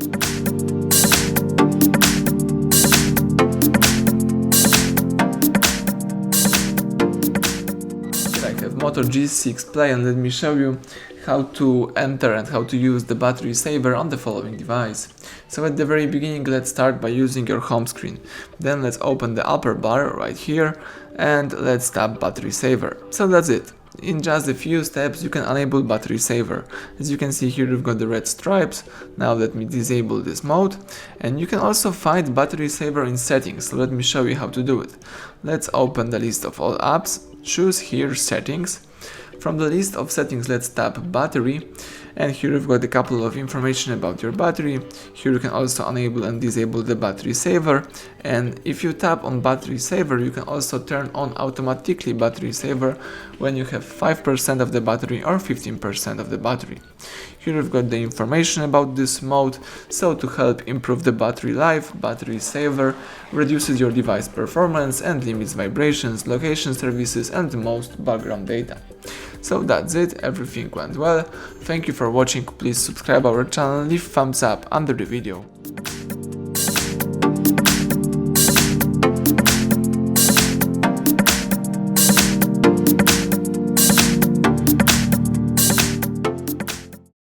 I have Moto G6 Play, and let me show you how to enter and how to use the battery saver on the following device. So at the very beginning, let's start by using your home screen. Then let's open the upper bar right here and let's tap battery saver. So that's it. In just a few steps you can enable battery saver. As you can see here, you've got the red stripes. Now let me disable this mode, and you can also find battery saver in settings. So let me show you how to do it. Let's open the list of all apps, choose here settings. From the list of settings, let's tap battery, and here you've got a couple of information about your battery. Here you can also enable and disable the battery saver, and if you tap on battery saver, you can also turn on automatically battery saver when you have 5% of the battery or 15% of the battery. Here you've got the information about this mode. So to help improve the battery life, battery saver reduces your device performance and limits vibrations, location services and most background data. So that's it, everything went well. Thank you for watching, please subscribe our channel, leave thumbs up under the video.